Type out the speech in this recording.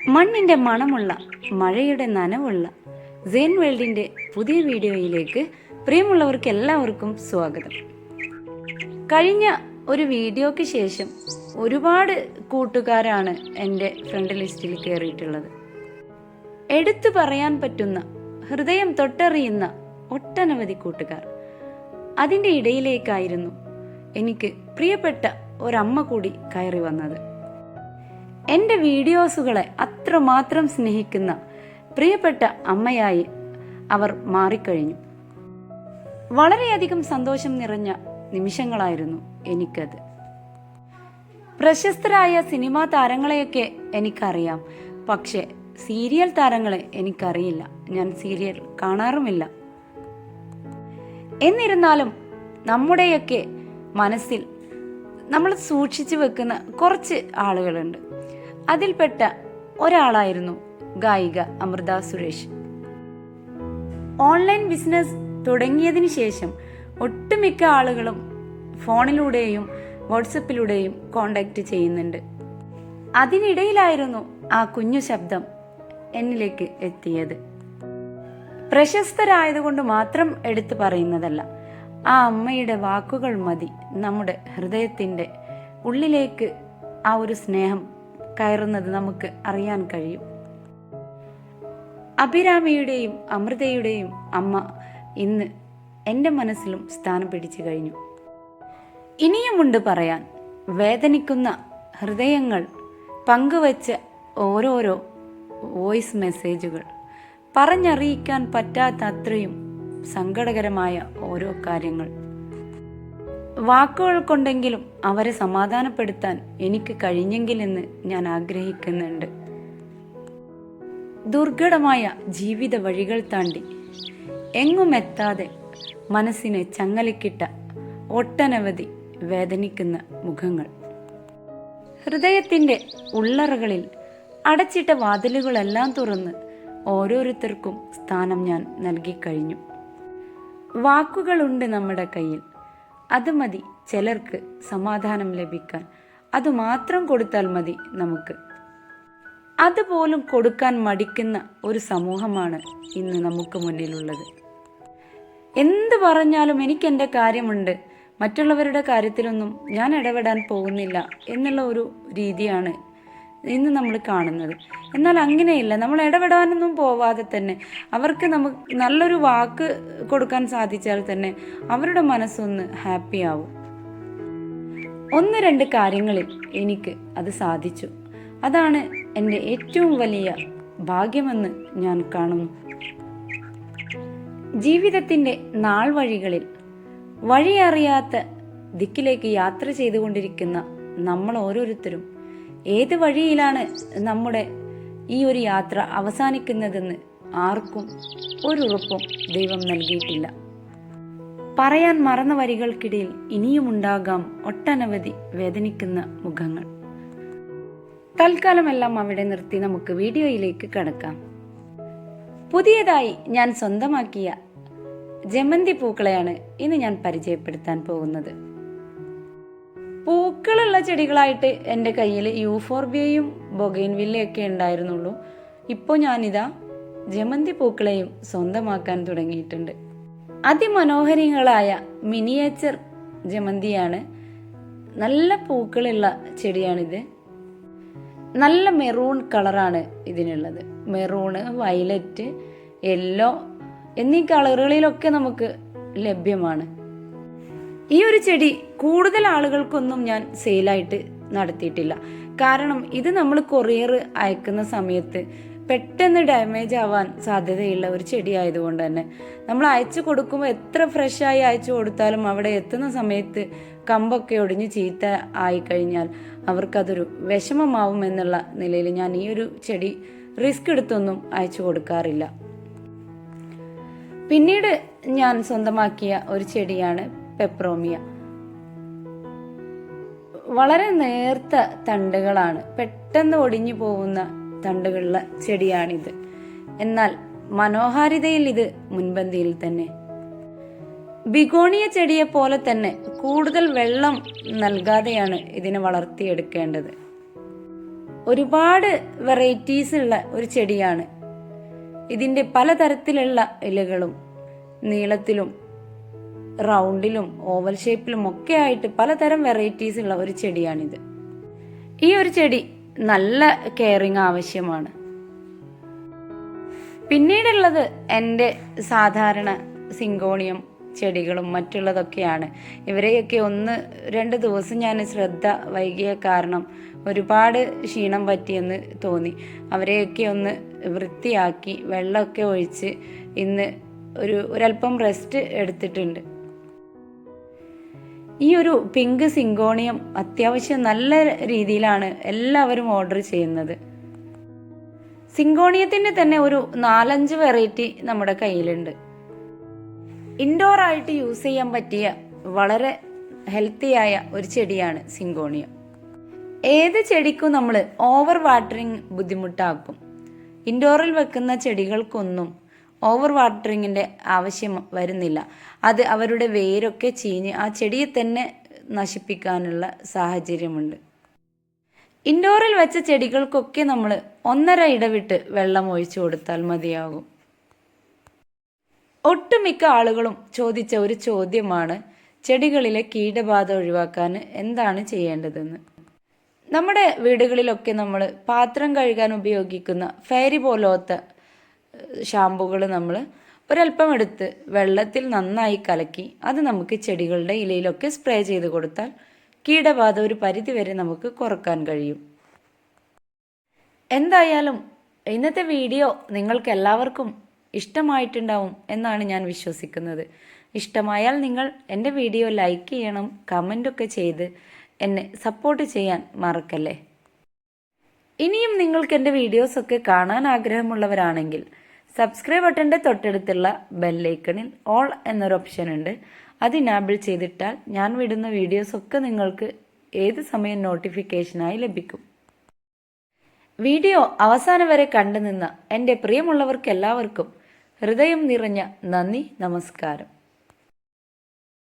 മണ്ണിൻ്റെ മണമുള്ള മഴയുടെ നനവുള്ള സെൻ വേൾഡിൻ്റെ പുതിയ വീഡിയോയിലേക്ക് പ്രിയമുള്ളവർക്ക് എല്ലാവർക്കും സ്വാഗതം. കഴിഞ്ഞ ഒരു വീഡിയോയ്ക്ക് ശേഷം ഒരുപാട് കൂട്ടുകാരാണ് എൻ്റെ ഫ്രണ്ട് ലിസ്റ്റിൽ കയറിയിട്ടുള്ളത്. എടുത്തു പറയാൻ പറ്റുന്ന, ഹൃദയം തൊട്ടറിയുന്ന ഒട്ടനവധി കൂട്ടുകാർ. അതിൻ്റെ ഇടയിലേക്കായിരുന്നു എനിക്ക് പ്രിയപ്പെട്ട ഒരമ്മ കൂടി കയറി വന്നത്. എൻ്റെ വീഡിയോസുകളെ അത്രമാത്രം സ്നേഹിക്കുന്ന പ്രിയപ്പെട്ട അമ്മയായി അവർ മാറിക്കഴിഞ്ഞു. വളരെയധികം സന്തോഷം നിറഞ്ഞ നിമിഷങ്ങളായിരുന്നു എനിക്കത്. പ്രശസ്തരായ സിനിമാ താരങ്ങളെയൊക്കെ എനിക്കറിയാം, പക്ഷെ സീരിയൽ താരങ്ങളെ എനിക്കറിയില്ല. ഞാൻ സീരിയൽ കാണാറുമില്ല. എന്നിരുന്നാലും നമ്മുടെയൊക്കെ മനസ്സിൽ നമ്മൾ സൂക്ഷിച്ചു വെക്കുന്ന കുറച്ച് ആളുകളുണ്ട്. അതിൽപ്പെട്ട ഒരാളായിരുന്നു ഗായിക അമൃത സുരേഷ്. ഓൺലൈൻ ബിസിനസ് തുടങ്ങിയതിന് ശേഷം ഒട്ടുമിക്ക ആളുകളും ഫോണിലൂടെയും വാട്സപ്പിലൂടെയും കോണ്ടാക്ട് ചെയ്യുന്നുണ്ട്. അതിനിടയിലായിരുന്നു ആ കുഞ്ഞു ശബ്ദം എന്നിലേക്ക് എത്തിയത്. പ്രശസ്തരായതുകൊണ്ട് മാത്രം എടുത്തു പറയുന്നതല്ല, ആ അമ്മയുടെ വാക്കുകൾ മതി നമ്മുടെ ഹൃദയത്തിൻ്റെ ഉള്ളിലേക്ക് ആ ഒരു സ്നേഹം കയറുന്നത് നമുക്ക് അറിയാൻ കഴിയും. അഭിരാമിയുടെയും അമൃതയുടെയും അമ്മ ഇന്ന് എൻ്റെ മനസ്സിലും സ്ഥാനം പിടിച്ചു കഴിഞ്ഞു. ഇനിയുമുണ്ട് പറയാൻ. വേദനിക്കുന്ന ഹൃദയങ്ങൾ പങ്കുവച്ച ഓരോരോ വോയിസ് മെസ്സേജുകൾ, പറഞ്ഞറിയിക്കാൻ പറ്റാത്ത അത്രയും സങ്കടകരമായ ഓരോ കാര്യങ്ങൾ. വാക്കുകൾ കൊണ്ടെങ്കിലും അവരെ സമാധാനപ്പെടുത്താൻ എനിക്ക് കഴിഞ്ഞെങ്കിലെന്ന് ഞാൻ ആഗ്രഹിക്കുന്നുണ്ട്. ദുർഘടമായ ജീവിത വഴികൾ താണ്ടി എങ്ങുമെത്താതെ മനസ്സിനെ ചങ്ങലക്കിട്ട ഒട്ടനവധി വേദനിക്കുന്ന മുഖങ്ങൾ. ഹൃദയത്തിൻ്റെ ഉള്ളറകളിൽ അടച്ചിട്ട വാതിലുകളെല്ലാം തുറന്ന് ഓരോരുത്തർക്കും സ്ഥാനം ഞാൻ നൽകിക്കഴിഞ്ഞു. വാക്കുകളുണ്ട് നമ്മുടെ കയ്യിൽ, അത് മതി ചിലർക്ക് സമാധാനം ലഭിക്കാൻ. അതുമാത്രം കൊടുത്താൽ മതി നമുക്ക്. അതുപോലും കൊടുക്കാൻ മടിക്കുന്ന ഒരു സമൂഹമാണ് ഇന്ന് നമുക്ക് മുന്നിലുള്ളത്. എന്ത് പറഞ്ഞാലും എനിക്ക് എൻ്റെ കാര്യമുണ്ട്, മറ്റുള്ളവരുടെ കാര്യത്തിലൊന്നും ഞാൻ ഇടപെടാൻ പോകുന്നില്ല എന്നുള്ള ഒരു രീതിയാണ് ഇന്ന് നമ്മൾ കാണുന്നത്. എന്നാൽ അങ്ങനെയില്ല. നമ്മൾ ഇടപെടാനൊന്നും പോവാതെ തന്നെ അവർക്ക് നമുക്ക് നല്ലൊരു വാക്ക് കൊടുക്കാൻ സാധിച്ചാൽ തന്നെ അവരുടെ മനസ്സൊന്ന് ഹാപ്പി ആവും. ഒന്ന് രണ്ട് കാര്യങ്ങളിൽ എനിക്ക് അത് സാധിച്ചു. അതാണ് എൻ്റെ ഏറ്റവും വലിയ ഭാഗ്യമെന്ന് ഞാൻ കാണുന്നു. ജീവിതത്തിൻ്റെ നാൾ വഴികളിൽ വഴിയറിയാത്ത ദിക്കിലേക്ക് യാത്ര ചെയ്തുകൊണ്ടിരിക്കുന്ന നമ്മൾ ഓരോരുത്തരും ഏത് വഴിയിലാണ് നമ്മുടെ ഈ ഒരു യാത്ര അവസാനിക്കുന്നതെന്ന് ആർക്കും ഒരു ഉറപ്പും ദൈവം നൽകിയിട്ടില്ല. പറയാൻ മറന്ന വരികൾക്കിടയിൽ ഇനിയുമുണ്ടാകാം ഒട്ടനവധി വേദനിക്കുന്ന മുഖങ്ങൾ. തൽക്കാലമെല്ലാം അവിടെ നിർത്തി നമുക്ക് വീഡിയോയിലേക്ക് കടക്കാം. പുതിയതായി ഞാൻ സ്വന്തമാക്കിയ ജമന്തി പൂക്കളെയാണ് ഇന്ന് ഞാൻ പരിചയപ്പെടുത്താൻ പോകുന്നത്. പൂക്കളുള്ള ചെടികളായിട്ട് എൻ്റെ കയ്യിൽ യൂഫോർബിയയും ബൊഗൈൻവില്ലയൊക്കെ ഉണ്ടായിരുന്നുള്ളൂ. ഇപ്പോൾ ഞാനിതാ ജമന്തി പൂക്കളെയും സ്വന്തമാക്കാൻ തുടങ്ങിയിട്ടുണ്ട്. അതിമനോഹരികളായ മിനിയേച്ചർ ജമന്തിയാണ്. നല്ല പൂക്കളുള്ള ചെടിയാണിത്. നല്ല മെറൂൺ കളറാണ് ഇതിനുള്ളത്. മെറൂണ്, വയലറ്റ്, യെല്ലോ എന്നീ കളറുകളിലൊക്കെ നമുക്ക് ലഭ്യമാണ്. ഈ ഒരു ചെടി കൂടുതൽ ആളുകൾക്കൊന്നും ഞാൻ സെയിലായിട്ട് നടത്തിയിട്ടില്ല. കാരണം ഇത് നമ്മൾ കൊറിയർ അയക്കുന്ന സമയത്ത് പെട്ടെന്ന് ഡാമേജ് ആവാൻ സാധ്യതയുള്ള ഒരു ചെടി ആയതുകൊണ്ട് തന്നെ നമ്മൾ അയച്ചു കൊടുക്കുമ്പോൾ എത്ര ഫ്രഷായി അയച്ചു കൊടുത്താലും അവിടെ എത്തുന്ന സമയത്ത് കമ്പൊക്കെ ഒടിഞ്ഞ് ചീത്ത ആയിക്കഴിഞ്ഞാൽ അവർക്കതൊരു വിഷമമാവും എന്നുള്ള നിലയിൽ ഞാൻ ഈ ഒരു ചെടി റിസ്ക് എടുത്തൊന്നും അയച്ചു കൊടുക്കാറില്ല. പിന്നീട് ഞാൻ സ്വന്തമാക്കിയ ഒരു ചെടിയാണ് പെപ്രോമിയ. വളരെ നേർത്ത തണ്ടുകളാണ്, പെട്ടെന്ന് ഒടിഞ്ഞു പോകുന്ന തണ്ടുകളുള്ള ചെടിയാണിത്. എന്നാൽ മനോഹാരിതയിൽ ഇത് മുൻപന്തിയിൽ തന്നെ. ബിഗോണിയ ചെടിയെ പോലെ തന്നെ കൂടുതൽ വെള്ളം നൽകാതെയാണ് ഇതിനെ വളർത്തിയെടുക്കേണ്ടത്. ഒരുപാട് വെറൈറ്റീസ് ഉള്ള ഒരു ചെടിയാണ്. ഇതിൻ്റെ പലതരത്തിലുള്ള ഇലകളും നീളത്തിലും റൗണ്ടിലും ഓവൽ ഷേപ്പിലും ഒക്കെ ആയിട്ട് പലതരം വെറൈറ്റീസ് ഉള്ള ഒരു ചെടിയാണിത്. ഈ ഒരു ചെടി നല്ല കെയറിങ് ആവശ്യമാണ്. പിന്നീടുള്ളത് എൻ്റെ സാധാരണ സിങ്കോണിയം ചെടികളും മറ്റുള്ളതൊക്കെയാണ്. ഇവരെയൊക്കെ 1-2 ദിവസം ഞാൻ ശ്രദ്ധ വൈകിയ കാരണം ഒരുപാട് ക്ഷീണം പറ്റിയെന്ന് തോന്നി. അവരെയൊക്കെ ഒന്ന് വൃത്തിയാക്കി വെള്ളമൊക്കെ ഒഴിച്ച് ഇന്ന് ഒരല്പം റെസ്റ്റ് എടുത്തിട്ടുണ്ട്. ഈ ഒരു പിങ്ക് സിങ്കോണിയം അത്യാവശ്യം നല്ല രീതിയിലാണ് എല്ലാവരും ഓർഡർ ചെയ്യുന്നത്. സിങ്കോണിയത്തിൻ്റെ തന്നെ ഒരു 4-5 വെറൈറ്റി നമ്മുടെ കയ്യിലുണ്ട്. ഇൻഡോർ ആയിട്ട് യൂസ് ചെയ്യാൻ പറ്റിയ വളരെ ഹെൽത്തിയായ ഒരു ചെടിയാണ് സിങ്കോണിയം. ഏത് ചെടിക്കും നമ്മൾ ഓവർ വാട്ടറിങ് ബുദ്ധിമുട്ടാക്കും. ഇൻഡോറിൽ വെക്കുന്ന ചെടികൾക്കൊന്നും ഓവർ വാട്ടറിങ്ങിൻ്റെ ആവശ്യം വരുന്നില്ല. അത് അവരുടെ വേരൊക്കെ ചീഞ്ഞ് ആ ചെടിയെ തന്നെ നശിപ്പിക്കാനുള്ള സാഹചര്യമുണ്ട്. ഇൻഡോറിൽ വെച്ച ചെടികൾക്കൊക്കെ നമ്മൾ 1.5 ഇടവിട്ട് വെള്ളം ഒഴിച്ചു കൊടുത്താൽ മതിയാകും. ഒട്ടുമിക്ക ആളുകളും ചോദിച്ച ഒരു ചോദ്യമാണ് ചെടികളിലെ കീടബാധ ഒഴിവാക്കാൻ എന്താണ് ചെയ്യേണ്ടതെന്ന്. നമ്മുടെ വീടുകളിലൊക്കെ നമ്മൾ പാത്രം കഴുകാൻ ഉപയോഗിക്കുന്ന ഫെയറി പോലത്തെ ഷാമ്പുകൾ നമ്മൾ ഒരല്പം എടുത്ത് വെള്ളത്തിൽ നന്നായി കലക്കി അത് നമുക്ക് ചെടികളുടെ ഇലയിലൊക്കെ സ്പ്രേ ചെയ്ത് കൊടുത്താൽ കീടബാധ ഒരു പരിധിവരെ നമുക്ക് കുറക്കാൻ കഴിയും. എന്തായാലും ഇന്നത്തെ വീഡിയോ നിങ്ങൾക്ക് എല്ലാവർക്കും ഇഷ്ടമായിട്ടുണ്ടാവും എന്നാണ് ഞാൻ വിശ്വസിക്കുന്നത്. ഇഷ്ടമായാൽ നിങ്ങൾ എൻ്റെ വീഡിയോ ലൈക്ക് ചെയ്യണം, കമൻ്റൊക്കെ ചെയ്ത് എന്നെ സപ്പോർട്ട് ചെയ്യാൻ മറക്കല്ലേ. ഇനിയും നിങ്ങൾക്ക് എൻ്റെ വീഡിയോസൊക്കെ കാണാൻ ആഗ്രഹമുള്ളവരാണെങ്കിൽ സബ്സ്ക്രൈബ് ബട്ടൻ്റെ തൊട്ടടുത്തുള്ള ബെല്ലൈക്കണിൽ ഓൾ എന്നൊരു ഓപ്ഷൻ ഉണ്ട്. അത് ഇനാബിൾ ചെയ്തിട്ടാൽ ഞാൻ വിടുന്ന വീഡിയോസൊക്കെ നിങ്ങൾക്ക് ഏത് സമയം നോട്ടിഫിക്കേഷനായി ലഭിക്കും. വീഡിയോ അവസാനം വരെ കണ്ടുനിന്ന എൻ്റെ പ്രിയമുള്ളവർക്കെല്ലാവർക്കും ഹൃദയം നിറഞ്ഞ നന്ദി, നമസ്കാരം.